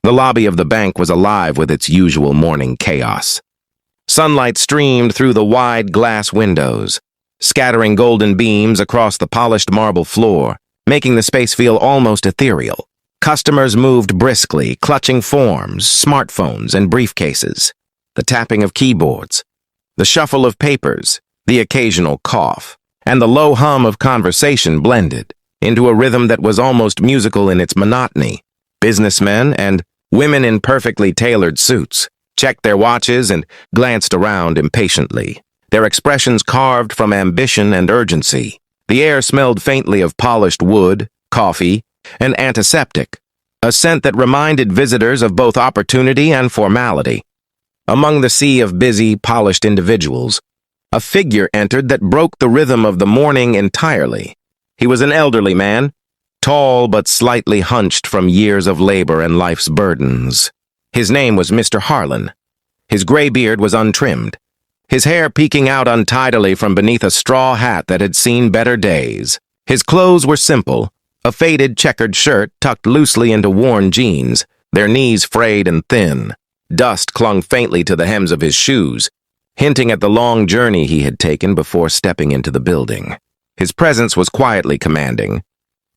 The lobby of the bank was alive with its usual morning chaos. Sunlight streamed through the wide glass windows, scattering golden beams across the polished marble floor, making the space feel almost ethereal. Customers moved briskly, clutching forms, smartphones, and briefcases. The tapping of keyboards, the shuffle of papers, the occasional cough, and the low hum of conversation blended into a rhythm that was almost musical in its monotony. Businessmen and women in perfectly tailored suits checked their watches and glanced around impatiently, their expressions carved from ambition and urgency. The air smelled faintly of polished wood, coffee, and antiseptic, a scent that reminded visitors of both opportunity and formality. Among the sea of busy, polished individuals, a figure entered that broke the rhythm of the morning entirely. He was an elderly man, tall but slightly hunched from years of labor and life's burdens. His name was Mr. Harlan. His gray beard was untrimmed, his hair peeking out untidily from beneath a straw hat that had seen better days. His clothes were simple, a faded checkered shirt tucked loosely into worn jeans, their knees frayed and thin. Dust clung faintly to the hems of his shoes, hinting at the long journey he had taken before stepping into the building. His presence was quietly commanding,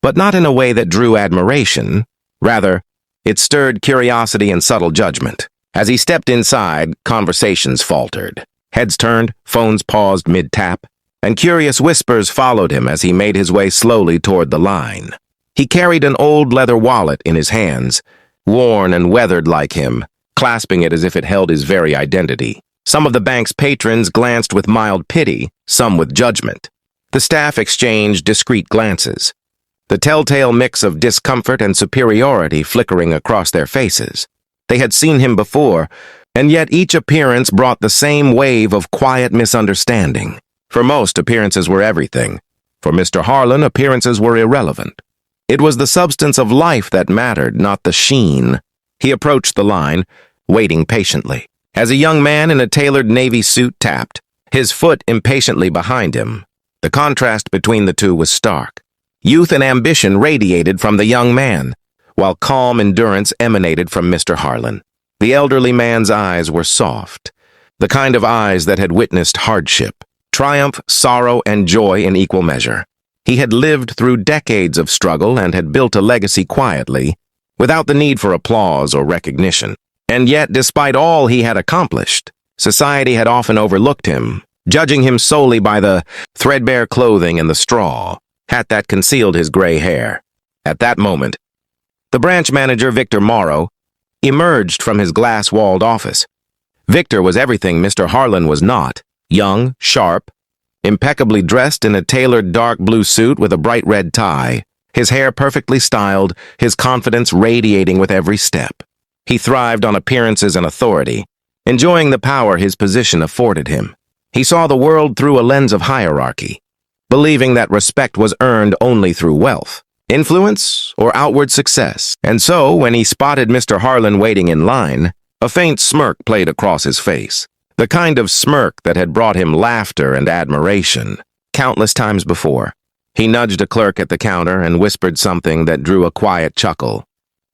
but not in a way that drew admiration. Rather, it stirred curiosity and subtle judgment. As he stepped inside, conversations faltered. Heads turned, phones paused mid-tap, and curious whispers followed him as he made his way slowly toward the line. He carried an old leather wallet in his hands, worn and weathered like him, clasping it as if it held his very identity. Some of the bank's patrons glanced with mild pity, some with judgment. The staff exchanged discreet glances, the telltale mix of discomfort and superiority flickering across their faces. They had seen him before, and yet each appearance brought the same wave of quiet misunderstanding. For most, appearances were everything. For Mr. Harlan, appearances were irrelevant. It was the substance of life that mattered, not the sheen. He approached the line, waiting patiently. As a young man in a tailored navy suit tapped, his foot impatiently behind him, the contrast between the two was stark. Youth and ambition radiated from the young man, while calm endurance emanated from Mr. Harlan. The elderly man's eyes were soft, the kind of eyes that had witnessed hardship, triumph, sorrow, and joy in equal measure. He had lived through decades of struggle and had built a legacy quietly, without the need for applause or recognition. And yet, despite all he had accomplished, society had often overlooked him, judging him solely by the threadbare clothing and the straw hat that concealed his gray hair. At that moment, the branch manager, Victor Morrow, emerged from his glass-walled office. Victor was everything Mr. Harlan was not: young, sharp, impeccably dressed in a tailored dark blue suit with a bright red tie, his hair perfectly styled, his confidence radiating with every step. He thrived on appearances and authority, enjoying the power his position afforded him. He saw the world through a lens of hierarchy, believing that respect was earned only through wealth, influence, or outward success. And so, when he spotted Mr. Harlan waiting in line, a faint smirk played across his face, the kind of smirk that had brought him laughter and admiration countless times before. He nudged a clerk at the counter and whispered something that drew a quiet chuckle.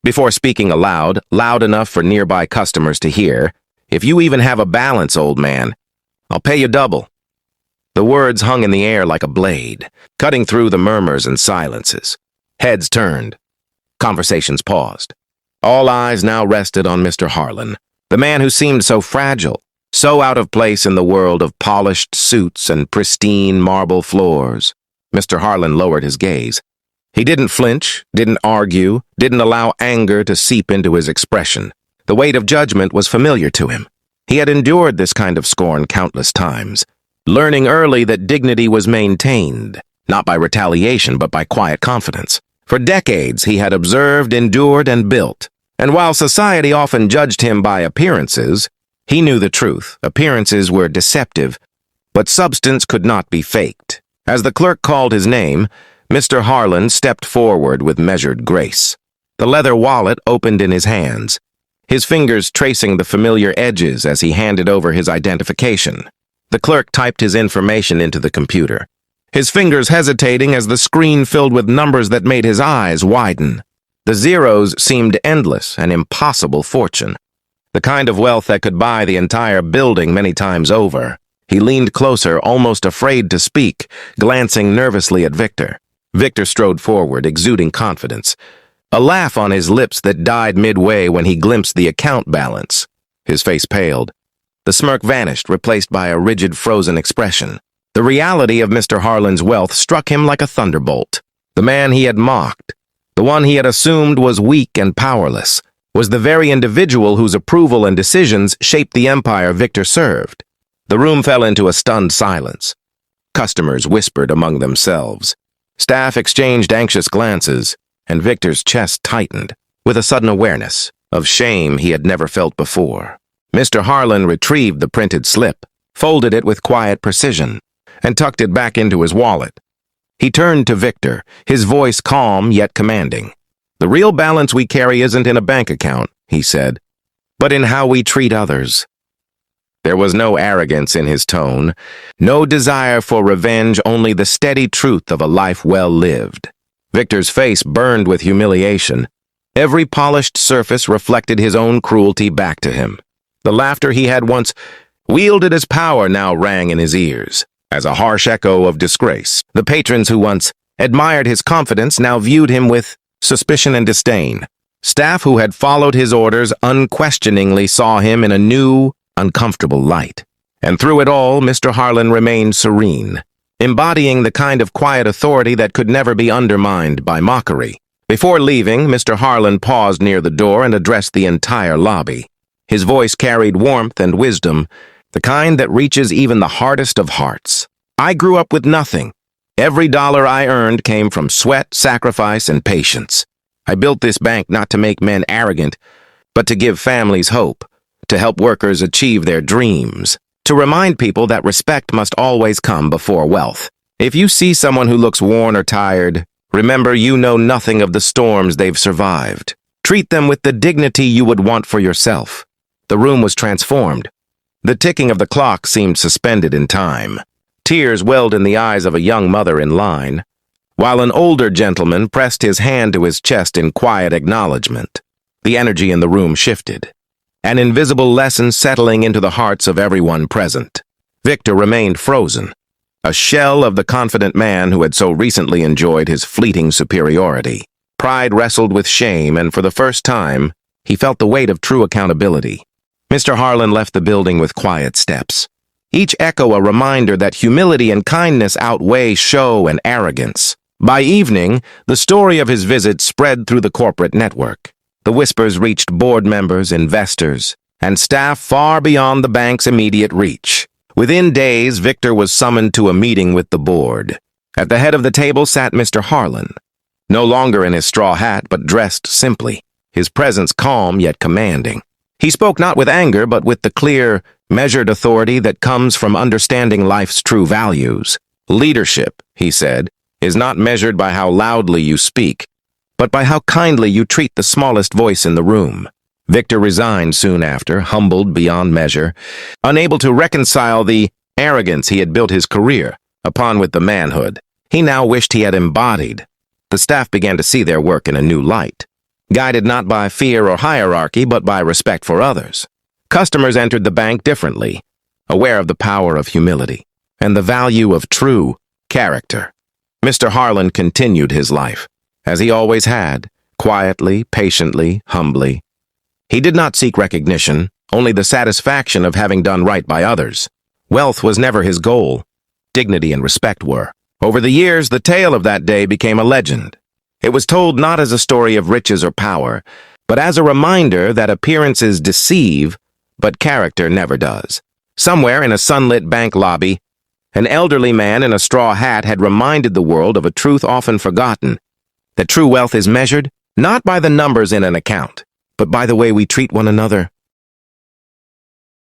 Before speaking aloud, loud enough for nearby customers to hear, "If you even have a balance, old man, I'll pay you double." The words hung in the air like a blade, cutting through the murmurs and silences. Heads turned. Conversations paused. All eyes now rested on Mr. Harlan, the man who seemed so fragile, so out of place in the world of polished suits and pristine marble floors. Mr. Harlan lowered his gaze. He didn't flinch, didn't argue, didn't allow anger to seep into his expression. The weight of judgment was familiar to him. He had endured this kind of scorn countless times, learning early that dignity was maintained, not by retaliation but by quiet confidence. For decades he had observed, endured, and built, and while society often judged him by appearances, he knew the truth. Appearances were deceptive, but substance could not be faked. As the clerk called his name, Mr. Harlan stepped forward with measured grace. The leather wallet opened in his hands, his fingers tracing the familiar edges as he handed over his identification. The clerk typed his information into the computer, his fingers hesitating as the screen filled with numbers that made his eyes widen. The zeros seemed endless, an impossible fortune. The kind of wealth that could buy the entire building many times over. He leaned closer, almost afraid to speak, glancing nervously at Victor. Victor strode forward, exuding confidence. A laugh on his lips that died midway when he glimpsed the account balance. His face paled. The smirk vanished, replaced by a rigid, frozen expression. The reality of Mr. Harlan's wealth struck him like a thunderbolt. The man he had mocked, the one he had assumed was weak and powerless, was the very individual whose approval and decisions shaped the empire Victor served. The room fell into a stunned silence. Customers whispered among themselves. Staff exchanged anxious glances, and Victor's chest tightened with a sudden awareness of shame he had never felt before. Mr. Harlan retrieved the printed slip, folded it with quiet precision, and tucked it back into his wallet. He turned to Victor, his voice calm yet commanding. "The real balance we carry isn't in a bank account," he said, "but in how we treat others." There was no arrogance in his tone, no desire for revenge, only the steady truth of a life well lived. Victor's face burned with humiliation. Every polished surface reflected his own cruelty back to him. The laughter he had once wielded as power now rang in his ears, as a harsh echo of disgrace. The patrons who once admired his confidence now viewed him with suspicion and disdain. Staff who had followed his orders unquestioningly saw him in a new, uncomfortable light. And through it all, Mr. Harlan remained serene, embodying the kind of quiet authority that could never be undermined by mockery. Before leaving, Mr. Harlan paused near the door and addressed the entire lobby. His voice carried warmth and wisdom, the kind that reaches even the hardest of hearts. "I grew up with nothing. Every dollar I earned came from sweat, sacrifice, and patience. I built this bank not to make men arrogant, but to give families hope, to help workers achieve their dreams, to remind people that respect must always come before wealth. If you see someone who looks worn or tired, remember you know nothing of the storms they've survived. Treat them with the dignity you would want for yourself." The room was transformed. The ticking of the clock seemed suspended in time. Tears welled in the eyes of a young mother in line, while an older gentleman pressed his hand to his chest in quiet acknowledgement. The energy in the room shifted, an invisible lesson settling into the hearts of everyone present. Victor remained frozen, a shell of the confident man who had so recently enjoyed his fleeting superiority. Pride wrestled with shame, and for the first time, he felt the weight of true accountability. Mr. Harlan left the building with quiet steps, each echo a reminder that humility and kindness outweigh show and arrogance. By evening, the story of his visit spread through the corporate network. The whispers reached board members, investors, and staff far beyond the bank's immediate reach. Within days, Victor was summoned to a meeting with the board. At the head of the table sat Mr. Harlan, no longer in his straw hat but dressed simply, his presence calm yet commanding. He spoke not with anger but with the clear, measured authority that comes from understanding life's true values. "Leadership," he said, "is not measured by how loudly you speak, but by how kindly you treat the smallest voice in the room." Victor resigned soon after, humbled beyond measure, unable to reconcile the arrogance he had built his career upon with the manhood he now wished he had embodied. The staff began to see their work in a new light, guided not by fear or hierarchy, but by respect for others. Customers entered the bank differently, aware of the power of humility and the value of true character. Mr. Harlan continued his life, as he always had, quietly, patiently, humbly. He did not seek recognition, only the satisfaction of having done right by others. Wealth was never his goal. Dignity and respect were. Over the years, the tale of that day became a legend. It was told not as a story of riches or power, but as a reminder that appearances deceive, but character never does. Somewhere in a sunlit bank lobby, an elderly man in a straw hat had reminded the world of a truth often forgotten, that true wealth is measured not by the numbers in an account, but by the way we treat one another.